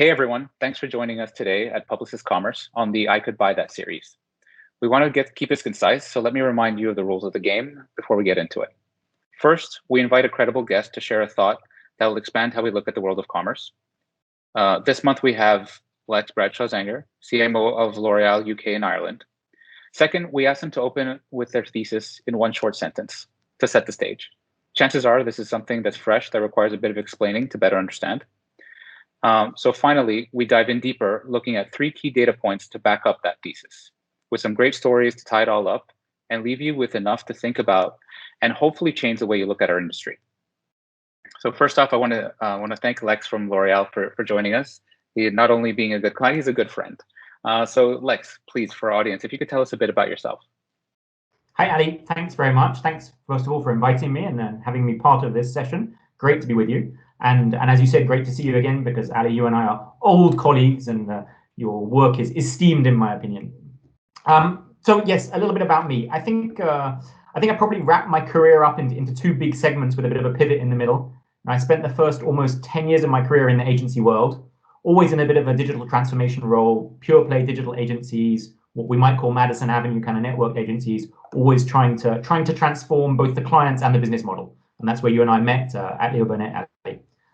Hey everyone, thanks for joining us today at Publicis Commerce on the I Could Buy That series. We want to keep this concise, so let me remind you of the rules of the game before we get into it. First, we invite a credible guest to share a thought that will expand how we look at the world of commerce. This month we have Lex Bradshaw-Zanger, CMO of L'Oreal UK and Ireland. Second, we ask them to open with their thesis in one short sentence to set the stage. Chances are this is something that's fresh that requires a bit of explaining to better understand. So finally, we dive in deeper, looking at 3 key data points to back up that thesis, with some great stories to tie it all up and leave you with enough to think about and hopefully change the way you look at our industry. So first off, I want to thank Lex from L'Oreal for joining us. He not only being a good client, he's a good friend. So Lex, please, for our audience, if you could tell us a bit about yourself. Hi, Ali. Thanks very much. Thanks, first of all, for inviting me and having me part of this session. Great to be with you. And as you said, great to see you again, because Ali, you and I are old colleagues, and your work is esteemed, in my opinion. So yes, a little bit about me. I think I probably wrapped my career up into 2 big segments with a bit of a pivot in the middle. And I spent the first almost 10 years of my career in the agency world, always in a bit of a digital transformation role, pure play digital agencies, what we might call Madison Avenue kind of network agencies, always trying to transform both the clients and the business model. And that's where you and I met at Leo Burnett.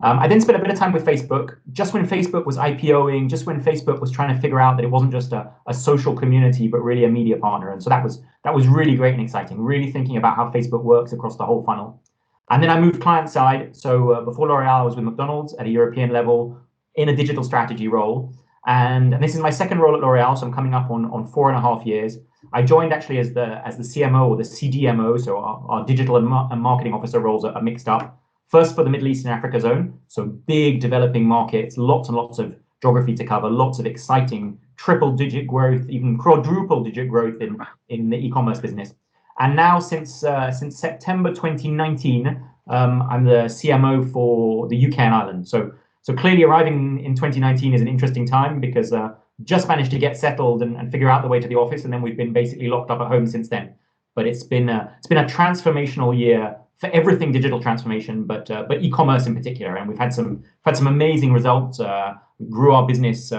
I then spent a bit of time with Facebook, just when Facebook was IPOing, just when Facebook was trying to figure out that it wasn't just a social community, but really a media partner. And so that was really great and exciting, really thinking about how Facebook works across the whole funnel. And then I moved client side. So before L'Oreal, I was with McDonald's at a European level in a digital strategy role. And this is my second role at L'Oreal, so I'm coming up on 4.5 years. I joined actually as the CMO or the CDMO, so our digital and marketing officer roles are mixed up. First for the Middle East and Africa zone, so big developing markets, lots and lots of geography to cover, lots of exciting triple-digit growth, even quadruple-digit growth in the e-commerce business. And now since September 2019, I'm the CMO for the UK and Ireland. So clearly arriving in 2019 is an interesting time, because just managed to get settled and figure out the way to the office, and then we've been basically locked up at home since then. But it's been a transformational year for everything digital transformation, but e-commerce in particular, and we've had some amazing results. We grew our business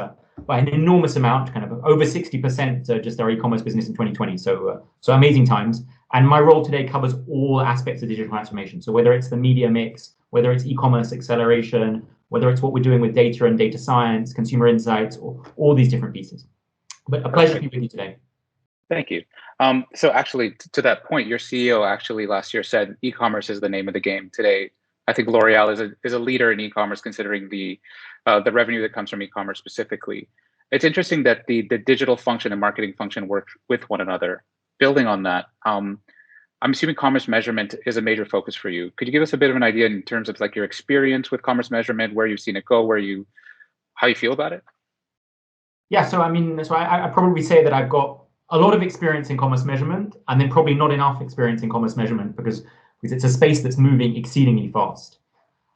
by an enormous amount, kind of over 60%, just our e-commerce business in 2020. So amazing times. And my role today covers all aspects of digital transformation. So whether it's the media mix, whether it's e-commerce acceleration, whether it's what we're doing with data and data science, consumer insights, or all these different pieces. But a pleasure to be with you today. Thank you. So actually, to that point, your CEO actually last year said e-commerce is the name of the game. Today, I think L'Oreal is a leader in e-commerce, considering the revenue that comes from e-commerce specifically. It's interesting that the digital function and marketing function work with one another. Building on that, I'm assuming commerce measurement is a major focus for you. Could you give us a bit of an idea in terms of like your experience with commerce measurement, where you've seen it go, how you feel about it? Yeah, so I probably say that I've got a lot of experience in commerce measurement, and then probably not enough experience in commerce measurement, because it's a space that's moving exceedingly fast.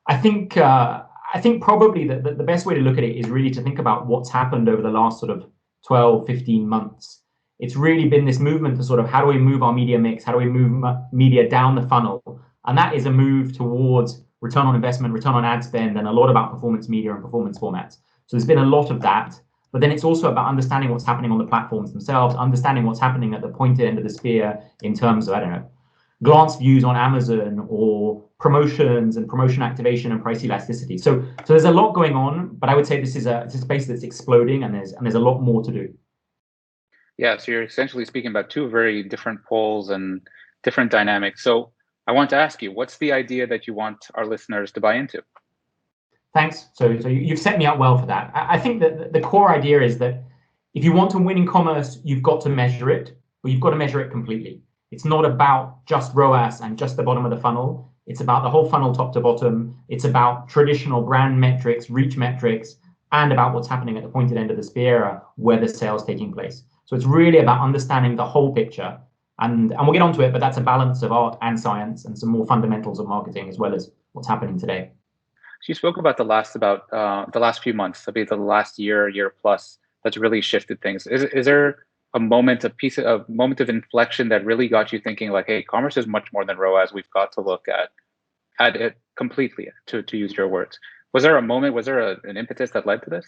I think probably the best way to look at it is really to think about what's happened over the last sort of 12, 15 months. It's really been this movement to sort of, how do we move our media mix? How do we move media down the funnel? And that is a move towards return on investment, return on ad spend, and a lot about performance media and performance formats. So there's been a lot of that. But then it's also about understanding what's happening on the platforms themselves, understanding what's happening at the pointed end of the spear in terms of, I don't know, glance views on Amazon, or promotions and promotion activation and price elasticity. So there's a lot going on, but I would say it's a space that's exploding, and there's a lot more to do. Yeah, so you're essentially speaking about 2 very different poles and different dynamics. So I want to ask you, what's the idea that you want our listeners to buy into? Thanks. So you've set me up well for that. I think that the core idea is that if you want to win in commerce, you've got to measure it, but you've got to measure it completely. It's not about just ROAS and just the bottom of the funnel. It's about the whole funnel, top to bottom. It's about traditional brand metrics, reach metrics, and about what's happening at the pointed end of the spear, where the sales taking place. So it's really about understanding the whole picture. And we'll get onto it, but that's a balance of art and science and some more fundamentals of marketing, as well as what's happening today. So you spoke about the last few months, maybe the last year plus, that's really shifted things. Is there a moment of inflection that really got you thinking like, hey, commerce is much more than ROAS. We've got to look at it completely, to use your words. Was there a moment, was there an impetus that led to this?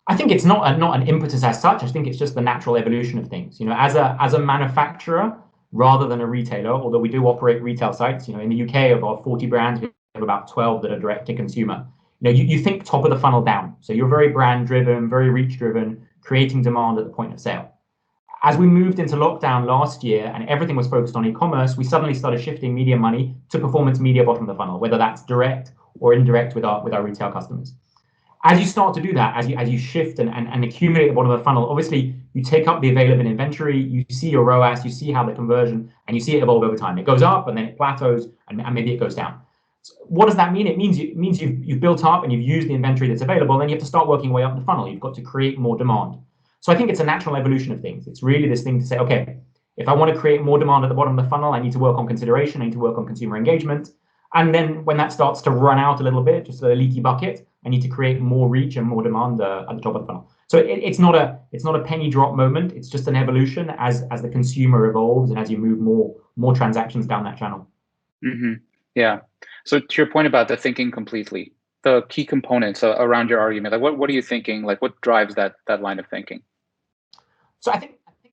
I think it's not an impetus as such. I think it's just the natural evolution of things. As a manufacturer rather than a retailer, although we do operate retail sites. In the UK, of our 40 brands, we have about 12 that are direct to consumer. You think top of the funnel down. So you're very brand driven, very reach driven, creating demand at the point of sale. As we moved into lockdown last year and everything was focused on e-commerce, we suddenly started shifting media money to performance media bottom of the funnel, whether that's direct or indirect with our retail customers. As you start to do that, as you shift and accumulate the bottom of the funnel, obviously you take up the available inventory, you see your ROAS, you see how the conversion, and you see it evolve over time. It goes up and then it plateaus and maybe it goes down. So what does that mean? It means you've built up and you've used the inventory that's available, then you have to start working way up the funnel. You've got to create more demand. So I think it's a natural evolution of things. It's really this thing to say, okay, if I want to create more demand at the bottom of the funnel, I need to work on consideration, I need to work on consumer engagement. And then when that starts to run out a little bit, just a leaky bucket, I need to create more reach and more demand at the top of the funnel. So it's not a penny drop moment. It's just an evolution as the consumer evolves and as you move more transactions down that channel. Mm-hmm. Yeah. So to your point about the thinking completely, the key components around your argument, like what are you thinking? Like what drives that line of thinking? So I think the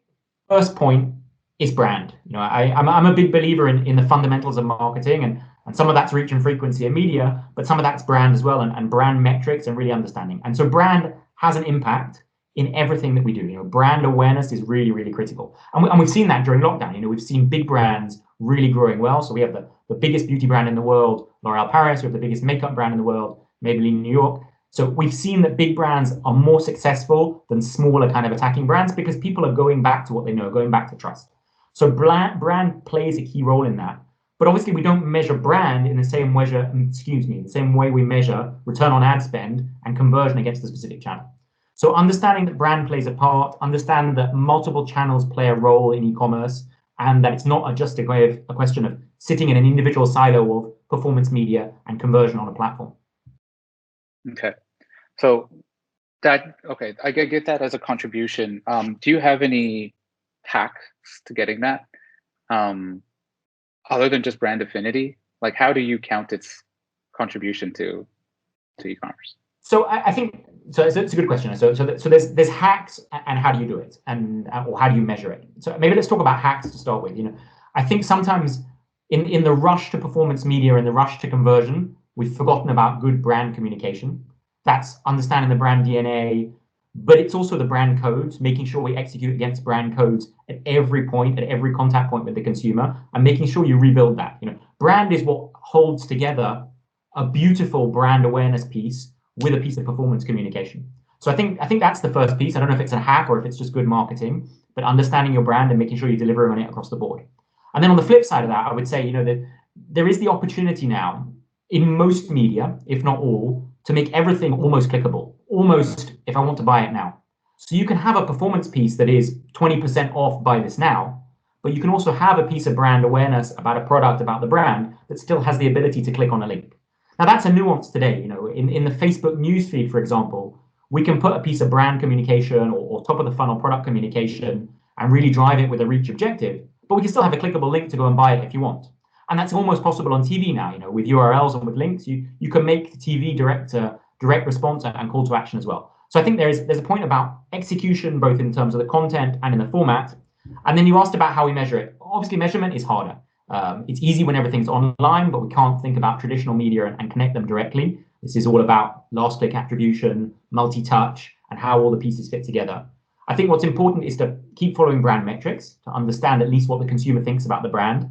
first point is brand. I'm a big believer in the fundamentals of marketing, and some of that's reach and frequency and media, but some of that's brand as well, and brand metrics and really understanding. And so brand has an impact in everything that we do. Brand awareness is really, really critical. And we've seen that during lockdown. We've seen big brands really growing well. So we have the biggest beauty brand in the world, L'Oréal Paris. We have the biggest makeup brand in the world, Maybelline New York. So we've seen that big brands are more successful than smaller kind of attacking brands because people are going back to what they know, going back to trust. So brand plays a key role in that. But obviously we don't measure brand in the same way we measure return on ad spend and conversion against the specific channel. So understanding that brand plays a part, understand that multiple channels play a role in e-commerce, and that it's not just a question of sitting in an individual silo of performance media and conversion on a platform. Okay. So I get that as a contribution. Do you have any hacks to getting that? Other than just brand affinity, like how do you count its contribution to e-commerce? So I think it's a good question. So there's hacks, and how do you do it, or how do you measure it? So maybe let's talk about hacks to start with. I think sometimes in the rush to performance media and the rush to conversion, we've forgotten about good brand communication. That's understanding the brand DNA, but it's also the brand codes, making sure we execute against brand codes at every point, at every contact point with the consumer, and making sure you rebuild that. Brand is what holds together a beautiful brand awareness piece with a piece of performance communication. So I think that's the first piece. I don't know if it's a hack or if it's just good marketing, but understanding your brand and making sure you're delivering on it across the board. And then on the flip side of that, I would say, that there is the opportunity now in most media, if not all, to make everything almost clickable, almost if I want to buy it now. So you can have a performance piece that is 20% off, buy this now, but you can also have a piece of brand awareness about a product, about the brand, that still has the ability to click on a link. Now that's a nuance today. In the Facebook newsfeed, for example, we can put a piece of brand communication or top of the funnel product communication and really drive it with a reach objective, but we can still have a clickable link to go and buy it if you want. And that's almost possible on TV now, with URLs and with links. You can make the TV direct response and call to action as well. So I think there's a point about execution, both in terms of the content and in the format. And then you asked about how we measure it. Obviously, measurement is harder. It's easy when everything's online, but we can't think about traditional media and connect them directly. This is all about last click attribution, multi-touch, and how all the pieces fit together. I think what's important is to keep following brand metrics to understand at least what the consumer thinks about the brand.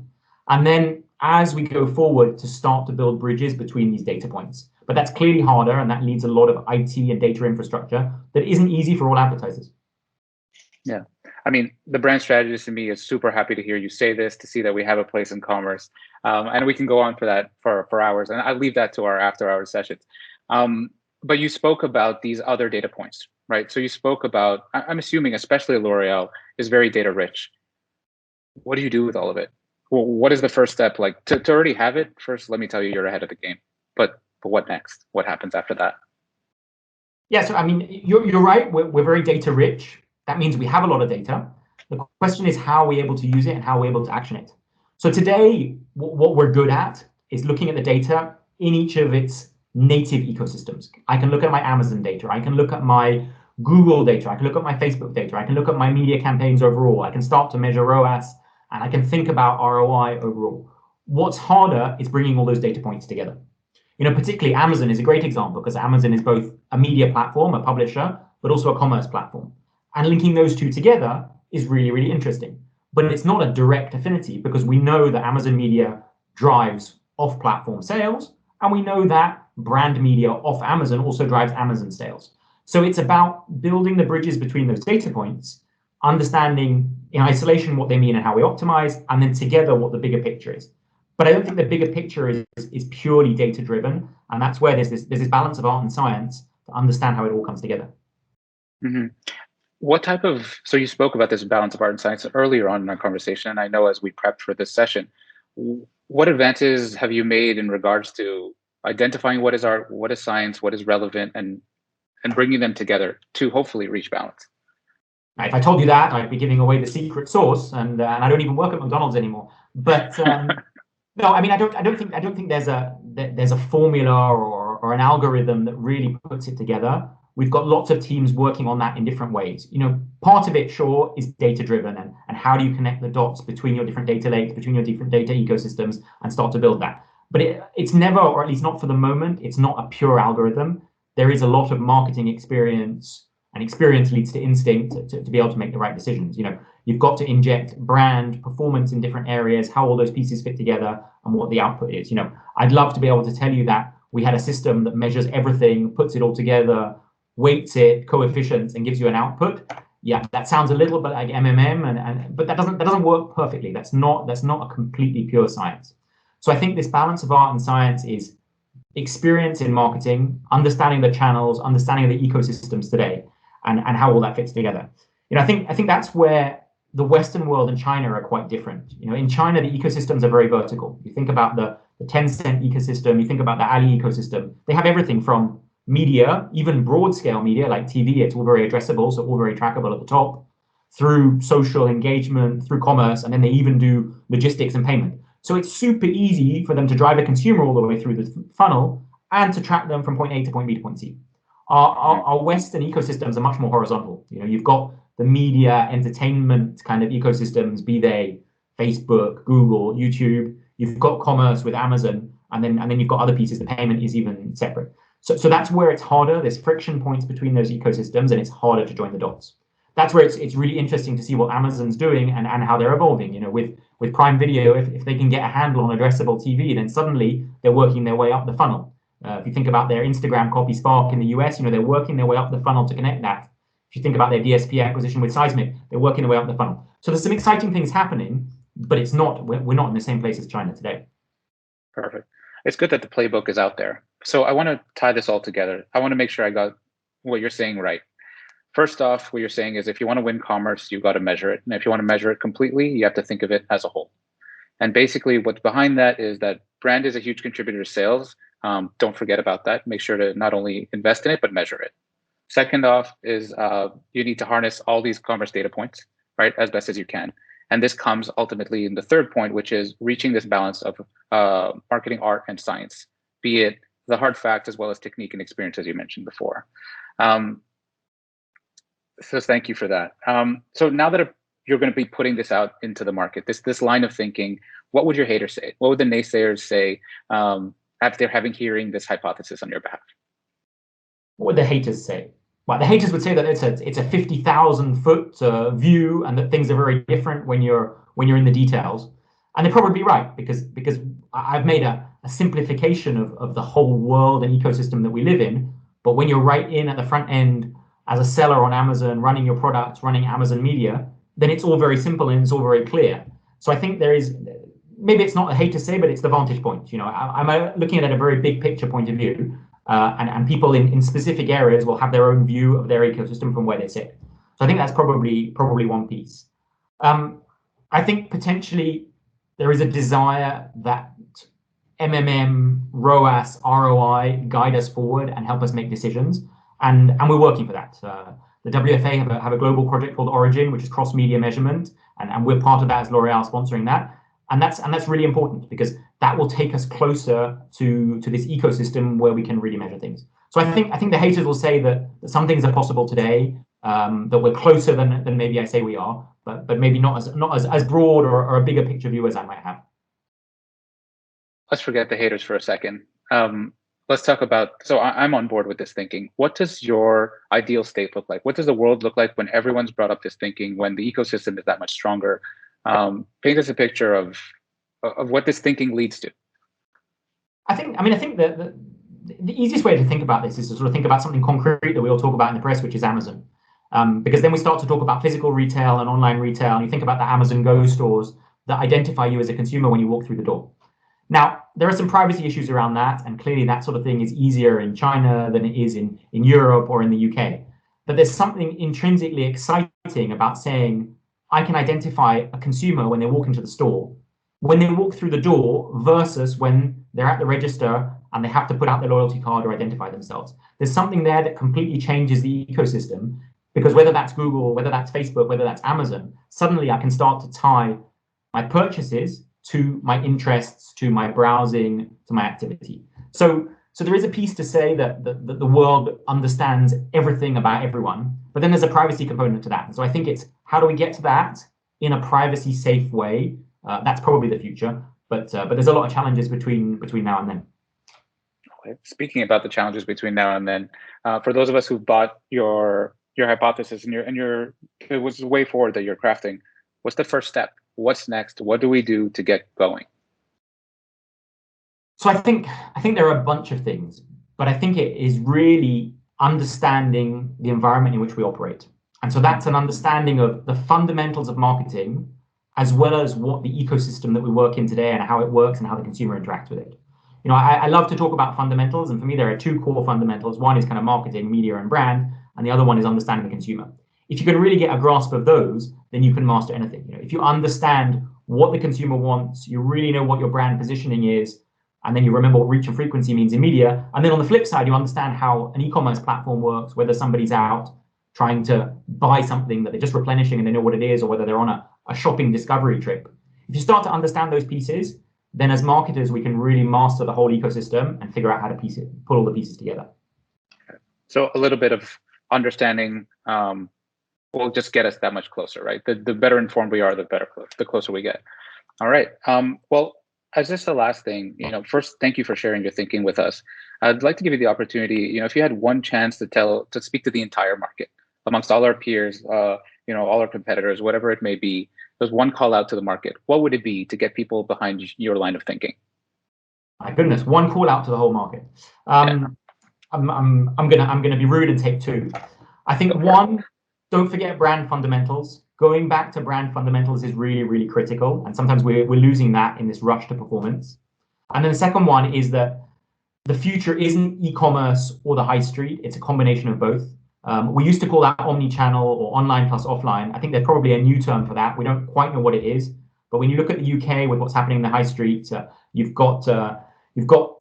And then as we go forward, to start to build bridges between these data points. But that's clearly harder, and that needs a lot of IT and data infrastructure that isn't easy for all advertisers. Yeah. I mean, the brand strategist in me is super happy to hear you say this, to see that we have a place in commerce. And we can go on for that for hours. And I'll leave that to our after hours sessions. But you spoke about these other data points, right? So you spoke about, I'm assuming, especially L'Oreal is very data rich. What do you do with all of it? Well, what is the first step? Like to already have it, first, let me tell you, you're ahead of the game. But what next? What happens after that? Yeah, so I mean, you're right. We're very data rich. That means we have a lot of data. The question is how we're able to use it and how we're able to action it. So today, what we're good at is looking at the data in each of its native ecosystems. I can look at my Amazon data. I can look at my Google data. I can look at my Facebook data. I can look at my media campaigns overall. I can start to measure ROAS, and I can think about ROI overall. What's harder is bringing all those data points together. Particularly Amazon is a great example because Amazon is both a media platform, a publisher, but also a commerce platform. And linking those two together is really, really interesting. But it's not a direct affinity because we know that Amazon Media drives off-platform sales, and we know that brand media off Amazon also drives Amazon sales. So it's about building the bridges between those data points, understanding in isolation what they mean and how we optimize, and then together what the bigger picture is. But I don't think the bigger picture is purely data driven, and that's where there's this balance of art and science to understand how it all comes together. Mm-hmm. So you spoke about this balance of art and science earlier on in our conversation, and I know as we prepped for this session, what advances have you made in regards to identifying what is art, what is science, what is relevant, and bringing them together to hopefully reach balance? If I told you that, I'd be giving away the secret sauce, and I don't even work at McDonald's anymore. But no, I mean, I don't think there's a formula or an algorithm that really puts it together. We've got lots of teams working on that in different ways. Part of it, sure, is data driven, and how do you connect the dots between your different data lakes, between your different data ecosystems, and start to build that. But it's never, or at least not for the moment, it's not a pure algorithm. There is a lot of marketing experience, and experience leads to instinct to be able to make the right decisions. You've got to inject brand performance in different areas, how all those pieces fit together, and what the output is. I'd love to be able to tell you that we had a system that measures everything, puts it all together, weights it, coefficients, and gives you an output. Yeah, that sounds a little bit like MMM, but that doesn't work perfectly. That's not a completely pure science. So I think this balance of art and science is experience in marketing, understanding the channels, understanding the ecosystems today, and how all that fits together. I think that's where the Western world and China are quite different. In China, the ecosystems are very vertical. You think about the Tencent ecosystem, you think about the Ali ecosystem. They have everything from media, even broad scale media like TV, it's all very addressable, so all very trackable at the top, through social engagement, through commerce, and then they even do logistics and payment. So it's super easy for them to drive a consumer all the way through the funnel and to track them from point A to point B to point C. Our Western ecosystems are much more horizontal. You've got the media, entertainment kind of ecosystems, be they Facebook, Google, YouTube. You've got commerce with Amazon, and then you've got other pieces. The payment is even separate. So that's where it's harder. There's friction points between those ecosystems, and it's harder to join the dots. That's where it's really interesting to see what Amazon's doing and how they're evolving. With Prime Video, if they can get a handle on addressable TV, then suddenly they're working their way up the funnel. If you think about their Instagram copy Spark in the US, they're working their way up the funnel to connect that. If you think about their DSP acquisition with Seismic, they're working their way up the funnel. So there's some exciting things happening, but we're not in the same place as China today. Perfect. It's good that the playbook is out there. So I want to tie this all together. I want to make sure I got what you're saying right. First off, what you're saying is if you want to win commerce, you've got to measure it. And if you want to measure it completely, you have to think of it as a whole. And basically what's behind that is that brand is a huge contributor to sales. Don't forget about that. Make sure to not only invest in it, but measure it. Second off is you need to harness all these commerce data points, right, as best as you can. And this comes ultimately in the third point, which is reaching this balance of marketing art and science, be it the hard facts as well as technique and experience, as you mentioned before. So thank you for that. So now that you're going to be putting this out into the market, this line of thinking, what would your haters say? What would the naysayers say after hearing this hypothesis on your behalf? What would the haters say? Well, the haters would say that it's a 50,000-foot view, and that things are very different when you're in the details. And they're probably right because I've made a simplification of the whole world and ecosystem that we live in. But when you're right in at the front end as a seller on Amazon, running your products, running Amazon Media, then it's all very simple and it's all very clear. So I think there is, maybe it's not a hate to say, but it's the vantage point. I'm looking at it at a very big picture point of view, and people in specific areas will have their own view of their ecosystem from where they sit. So I think that's probably one piece. I think potentially there is a desire that MMM, ROAS, ROI guide us forward and help us make decisions. And we're working for that. The WFA have a global project called Origin, which is cross-media measurement, and we're part of that as L'Oreal sponsoring that. And that's really important because that will take us closer to this ecosystem where we can really measure things. So I think the haters will say that some things are possible today, that we're closer than maybe I say we are, but maybe not as broad or a bigger picture view as I might have. Let's forget the haters for a second. Let's talk about, so I'm on board with this thinking. What does your ideal state look like? What does the world look like when everyone's brought up this thinking, when the ecosystem is that much stronger? Paint us a picture of what this thinking leads to. I think the easiest way to think about this is to sort of think about something concrete that we all talk about in the press, which is Amazon. Because then we start to talk about physical retail and online retail, and you think about the Amazon Go stores that identify you as a consumer when you walk through the door. Now, there are some privacy issues around that, and clearly that sort of thing is easier in China than it is in Europe or in the UK. But there's something intrinsically exciting about saying, I can identify a consumer when they walk into the store, when they walk through the door versus when they're at the register and they have to put out their loyalty card or identify themselves. There's something there that completely changes the ecosystem, because whether that's Google, whether that's Facebook, whether that's Amazon, suddenly I can start to tie my purchases to my interests, to my browsing, to my activity. So there is a piece to say that the world understands everything about everyone, but then there's a privacy component to that. And so I think it's how do we get to that in a privacy safe way? That's probably the future, but there's a lot of challenges between now and then. Okay. Speaking about the challenges between now and then, for those of us who bought your hypothesis and it was the way forward that you're crafting, what's the first step? What's next? What do we do to get going? So I think there are a bunch of things, but I think it is really understanding the environment in which we operate. And so that's an understanding of the fundamentals of marketing, as well as what the ecosystem that we work in today and how it works and how the consumer interacts with it. You know, I love to talk about fundamentals, and for me there are two core fundamentals. One is kind of marketing, media, and brand, and the other one is understanding the consumer. If you can really get a grasp of those, then you can master anything. You know, if you understand what the consumer wants, you really know what your brand positioning is, and then you remember what reach and frequency means in media. And then on the flip side, you understand how an e-commerce platform works, whether somebody's out trying to buy something that they're just replenishing and they know what it is, or whether they're on a shopping discovery trip. If you start to understand those pieces, then as marketers, we can really master the whole ecosystem and figure out how to pull all the pieces together. So a little bit of understanding will just get us that much closer, right? The better informed we are, the closer we get. All right. Well, as just the last thing, first, thank you for sharing your thinking with us. I'd like to give you the opportunity, if you had one chance to speak to the entire market amongst all our peers, all our competitors, whatever it may be, there's one call out to the market. What would it be to get people behind your line of thinking? My goodness, one call out to the whole market. Yeah. I'm gonna be rude and take two. I think one, don't forget brand fundamentals. Going back to brand fundamentals is really, really critical, and sometimes we're losing that in this rush to performance. And then the second one is that the future isn't e-commerce or the high street; it's a combination of both. We used to call that omni-channel or online plus offline. I think there's probably a new term for that. We don't quite know what it is, but when you look at the UK with what's happening in the high street, you've got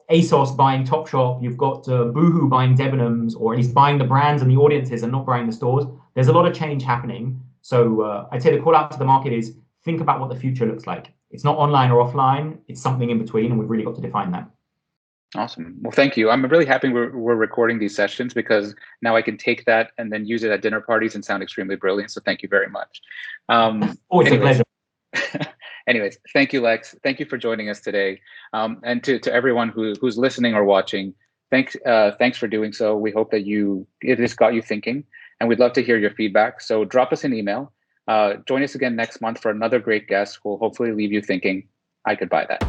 ASOS buying Topshop, you've got Boohoo buying Debenhams, or at least buying the brands and the audiences and not buying the stores. There's a lot of change happening. So I'd say the call out to the market is think about what the future looks like. It's not online or offline, it's something in between, and we've really got to define that. Awesome. Well, thank you. I'm really happy we're recording these sessions, because now I can take that and then use it at dinner parties and sound extremely brilliant. So thank you very much. Always a pleasure. Anyways, thank you, Lex. Thank you for joining us today. And to everyone who's listening or watching, thanks for doing so. We hope that it has got you thinking, and we'd love to hear your feedback. So drop us an email. Join us again next month for another great guest who will hopefully leave you thinking, I could buy that.